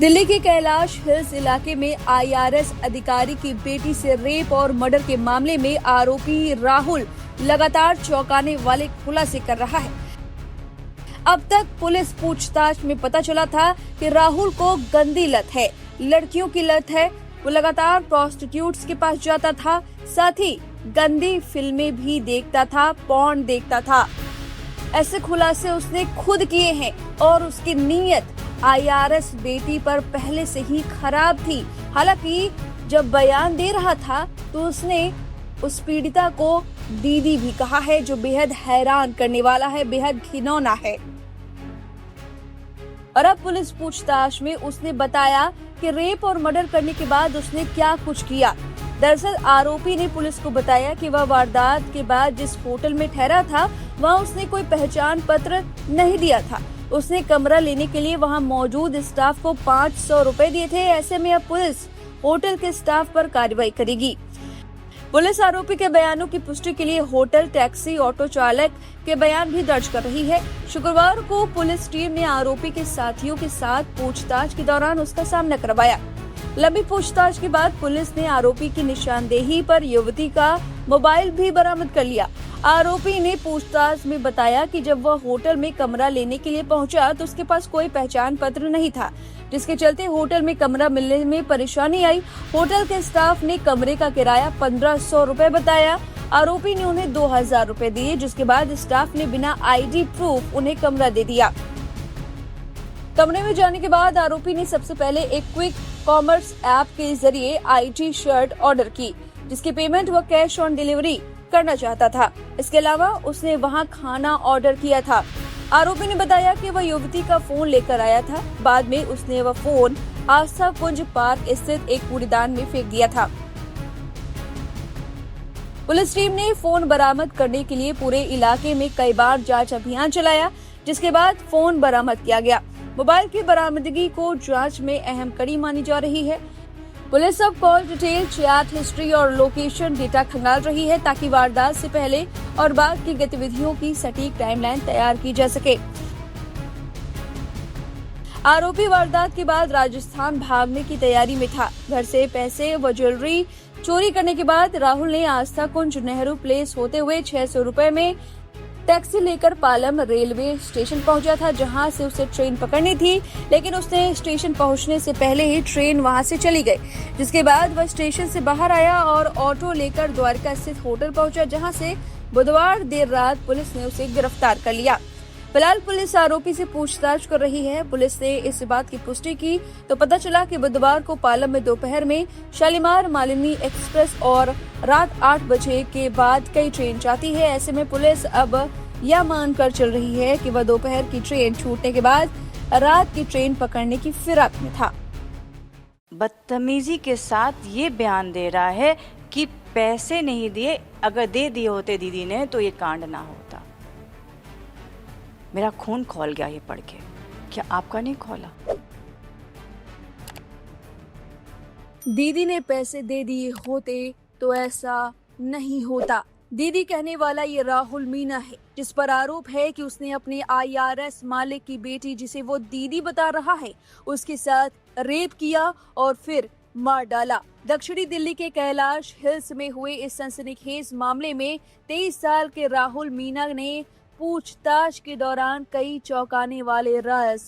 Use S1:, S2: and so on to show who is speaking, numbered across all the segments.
S1: दिल्ली के कैलाश हिल्स इलाके में आईआरएस अधिकारी की बेटी से रेप और मर्डर के मामले में आरोपी राहुल लगातार चौंकाने वाले खुलासे कर रहा है। अब तक पुलिस पूछताछ में पता चला था कि राहुल को गंदी लत है, लड़कियों की लत है। वो लगातार प्रोस्टिट्यूट्स के पास जाता था, साथ ही गंदी फिल्में भी देखता था, पॉर्न देखता था। ऐसे खुलासे उसने खुद किए हैं और उसकी नीयत आईआरएस बेटी पर पहले से ही खराब थी। हालांकि जब बयान दे रहा था तो उसने उस पीड़िता को दीदी भी कहा है, जो बेहद हैरान करने वाला है, बेहद घिनौना है। और अब पुलिस पूछताछ में उसने बताया कि रेप और मर्डर करने के बाद उसने क्या कुछ किया। दरअसल आरोपी ने पुलिस को बताया कि वह वारदात के बाद जिस होटल में ठहरा था वहां उसने कोई पहचान पत्र नहीं दिया था। उसने कमरा लेने के लिए वहां मौजूद स्टाफ को 500 रुपए दिए थे। ऐसे में अब पुलिस होटल के स्टाफ पर कार्रवाई करेगी। पुलिस आरोपी के बयानों की पुष्टि के लिए होटल, टैक्सी, ऑटो चालक के बयान भी दर्ज कर रही है। शुक्रवार को पुलिस टीम ने आरोपी के साथियों के साथ पूछताछ के दौरान उसका सामना करवाया। लंबी पूछताछ के बाद पुलिस ने आरोपी की निशानदेही पर युवती का मोबाइल भी बरामद कर लिया। आरोपी ने पूछताछ में बताया कि जब वह होटल में कमरा लेने के लिए पहुंचा तो उसके पास कोई पहचान पत्र नहीं था, जिसके चलते होटल में कमरा मिलने में परेशानी आई। होटल के स्टाफ ने कमरे का किराया 1500 रुपए बताया। आरोपी ने उन्हें 2000 रुपए दिए, जिसके बाद स्टाफ ने बिना आईडी प्रूफ उन्हें कमरा दे दिया। कमरे में जाने के बाद आरोपी ने सबसे पहले एक क्विक कॉमर्स ऐप के जरिए आईटी शर्ट ऑर्डर की, जिसकी पेमेंट वह कैश ऑन डिलीवरी करना चाहता था। इसके अलावा उसने वहां खाना ऑर्डर किया था। आरोपी ने बताया कि वह युवती का फोन लेकर आया था। बाद में उसने वह फोन आस्था कुंज पार्क स्थित एक कूड़ेदान में फेंक दिया था। पुलिस टीम ने फोन बरामद करने के लिए पूरे इलाके में कई बार जांच अभियान चलाया, जिसके बाद फोन बरामद किया गया। मोबाइल की बरामदगी को जांच में अहम कड़ी मानी जा रही है। पुलिस अब कॉल डिटेल, चैट हिस्ट्री और लोकेशन डेटा खंगाल रही है, ताकि वारदात से पहले और बाद की गतिविधियों की सटीक टाइमलाइन तैयार की जा सके। आरोपी वारदात के बाद राजस्थान भागने की तैयारी में था। घर से पैसे व ज्वेलरी चोरी करने के बाद राहुल ने आस्था कुंज नेहरू प्लेस होते हुए 600 रुपए में टैक्सी लेकर पालम रेलवे स्टेशन पहुंचा था, जहां से उसे ट्रेन पकड़नी थी। लेकिन उसने स्टेशन पहुंचने से पहले ही ट्रेन वहां से चली गई, जिसके बाद वह स्टेशन से बाहर आया और ऑटो लेकर द्वारका स्थित होटल पहुंचा, जहां से बुधवार देर रात पुलिस ने उसे गिरफ्तार कर लिया। फिलहाल पुलिस आरोपी से पूछताछ कर रही है। पुलिस ने इस बात की पुष्टि की तो पता चला कि बुधवार को पालम में दोपहर में शालीमार मालिनी एक्सप्रेस और रात 8 बजे के बाद कई ट्रेन जाती है। ऐसे में पुलिस अब यह मानकर चल रही है कि वह दोपहर की ट्रेन छूटने के बाद रात की ट्रेन पकड़ने की फिराक में था।
S2: बदतमीजी के साथ ये बयान दे रहा है कि पैसे नहीं दिए, अगर दे दिए होते दीदी ने तो ये कांड ना होता। मेरा खून खौल गया ये पढ़ के। क्या आपका नहीं खौला?
S1: दीदी ने पैसे दे दिए होते तो ऐसा नहीं होता। दीदी कहने वाला ये राहुल मीना है, जिस पर आरोप है कि उसने अपने आईआरएस मालिक की बेटी, जिसे वो दीदी बता रहा है, उसके साथ रेप किया और फिर मार डाला। दक्षिणी दिल्ली के कैलाश हिल्स में हुए इस सनसनीखेज मामले में 23 साल के राहुल मीना ने पूछताछ के दौरान कई चौंकाने वाले राज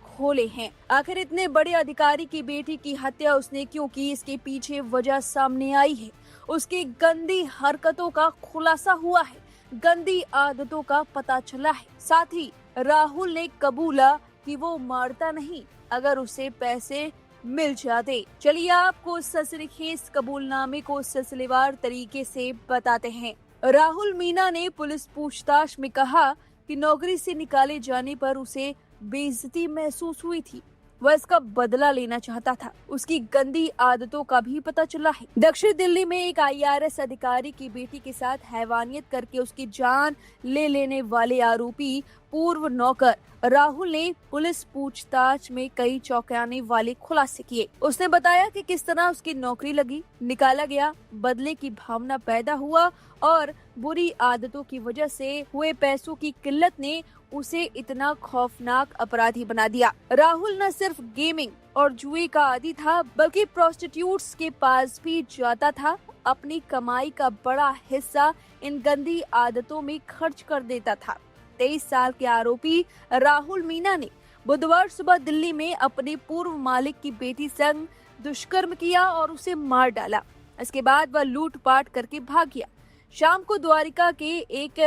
S1: खोले हैं। आखिर इतने बड़े अधिकारी की बेटी की हत्या उसने क्यों की, इसके पीछे वजह सामने आई है। उसकी गंदी हरकतों का खुलासा हुआ है, गंदी आदतों का पता चला है। साथ ही राहुल ने कबूला कि वो मारता नहीं अगर उसे पैसे मिल जाते। चलिए आपको सनसनीखेज कबूलनामे को सिलसिलेवार तरीके से बताते हैं। राहुल मीना ने पुलिस पूछताछ में कहा कि नौकरी से निकाले जाने पर उसे बेइज्जती महसूस हुई थी। वह इसका बदला लेना चाहता था। उसकी गंदी आदतों का भी पता चला है। दक्षिण दिल्ली में एक आईआरएस अधिकारी की बेटी के साथ हैवानियत करके उसकी जान ले लेने वाले आरोपी पूर्व नौकर राहुल ने पुलिस पूछताछ में कई चौंकाने वाले खुलासे किए। उसने बताया कि किस तरह उसकी नौकरी लगी, निकाला गया, बदले की भावना पैदा हुआ और बुरी आदतों की वजह से हुए पैसों की किल्लत ने उसे इतना खौफनाक अपराधी बना दिया। राहुल न सिर्फ गेमिंग और जुए का आदी था, बल्कि प्रोस्टिट्यूट्स के पास भी जाता था। अपनी कमाई का बड़ा हिस्सा इन गंदी आदतों में खर्च कर देता था। 23 साल के आरोपी राहुल मीना ने बुधवार सुबह दिल्ली में अपने पूर्व मालिक की बेटी संग दुष्कर्म किया और उसे मार डाला। इसके बाद वह लूटपाट करके भाग गया। शाम को द्वारिका के एक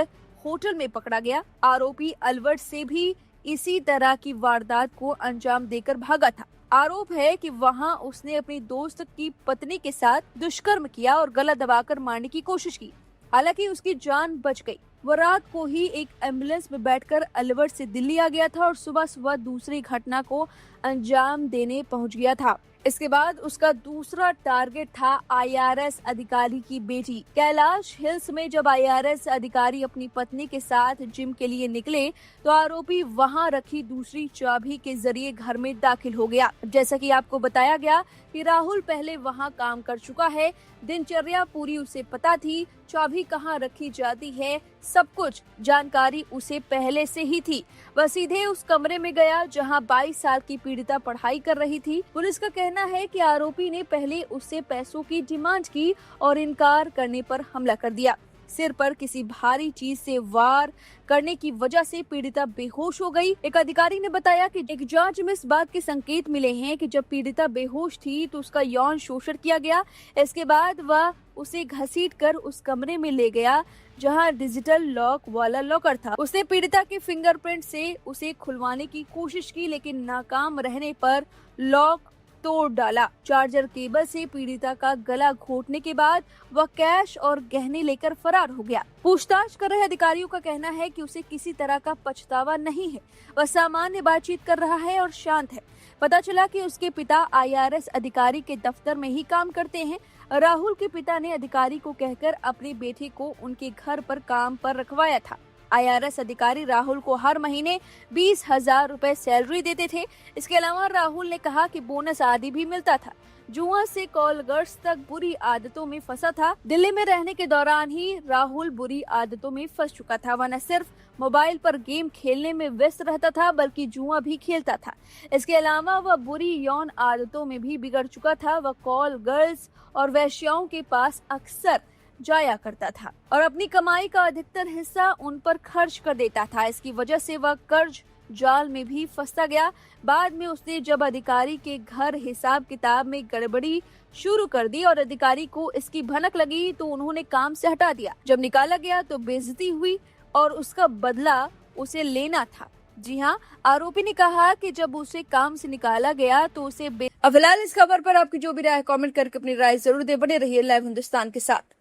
S1: होटल में पकड़ा गया। आरोपी अलवर से भी इसी तरह की वारदात को अंजाम देकर भागा था। आरोप है कि वहां उसने अपनी दोस्त की पत्नी के साथ दुष्कर्म किया और गला दबाकर मारने की कोशिश की। हालांकि उसकी जान बच गई। वो रात को ही एक एम्बुलेंस में बैठकर अलवर से दिल्ली आ गया था और सुबह सुबह दूसरी घटना को अंजाम देने पहुंच गया था। इसके बाद उसका दूसरा टारगेट था आईआरएस अधिकारी की बेटी। कैलाश हिल्स में जब आईआरएस अधिकारी अपनी पत्नी के साथ जिम के लिए निकले तो आरोपी वहां रखी दूसरी चाबी के जरिए घर में दाखिल हो गया। जैसा कि आपको बताया गया कि राहुल पहले वहां काम कर चुका है, दिनचर्या पूरी उसे पता थी, चाबी कहाँ रखी जाती है, सब कुछ जानकारी उसे पहले से ही थी। वह सीधे उस कमरे में गया जहां 22 साल की पीड़िता पढ़ाई कर रही थी। पुलिस का कहना है कि आरोपी ने पहले उससे पैसों की डिमांड की और इनकार करने पर हमला कर दिया। सिर पर किसी भारी चीज से वार करने की वजह से पीड़िता बेहोश हो गई। एक अधिकारी ने बताया कि एक जांच में इस बात के संकेत मिले हैं कि जब पीड़िता बेहोश थी तो उसका यौन शोषण किया गया। इसके बाद वह उसे घसीटकर उस कमरे में ले गया जहां डिजिटल लॉक वाला लॉकर था। उसने पीड़िता के फिंगरप्रिंट से उसे खुलवाने की कोशिश की, लेकिन नाकाम रहने पर लॉक तोड़ डाला। चार्जर केबल से पीड़िता का गला घोटने के बाद वह कैश और गहने लेकर फरार हो गया। पूछताछ कर रहे अधिकारियों का कहना है कि उसे किसी तरह का पछतावा नहीं है। वह सामान्य बातचीत कर रहा है और शांत है। पता चला कि उसके पिता आईआरएस अधिकारी के दफ्तर में ही काम करते हैं। राहुल के पिता ने अधिकारी को कहकर अपने बेटे को उनके घर पर काम पर रखवाया था। आईआरएस अधिकारी राहुल को हर महीने 20,000 रुपए सैलरी देते थे। इसके अलावा राहुल ने कहा कि बोनस आदि भी मिलता था। जुआ से कॉल गर्ल्स तक बुरी आदतों में फंसा था। दिल्ली में रहने के दौरान ही राहुल बुरी आदतों में फंस चुका था। वह न सिर्फ मोबाइल पर गेम खेलने में व्यस्त रहता था, बल्कि जुआ भी खेलता था। इसके अलावा वह बुरी यौन आदतों में भी बिगड़ चुका था। वह कॉल गर्ल्स और वेश्याओं के पास अक्सर जाया करता था और अपनी कमाई का अधिकतर हिस्सा उन पर खर्च कर देता था। इसकी वजह से वह कर्ज जाल में भी फंसता गया। बाद में उसने जब अधिकारी के घर हिसाब किताब में गड़बड़ी शुरू कर दी और अधिकारी को इसकी भनक लगी तो उन्होंने काम से हटा दिया। जब निकाला गया तो बेइज्जती हुई और उसका बदला उसे लेना था। जी हाँ, आरोपी ने कहा कि जब उसे काम से निकाला गया तो उसे फिलहाल इस खबर पर आपकी जो भी राय है कमेंट करके अपनी राय जरूर दे। बने रहिए लाइव हिंदुस्तान के साथ।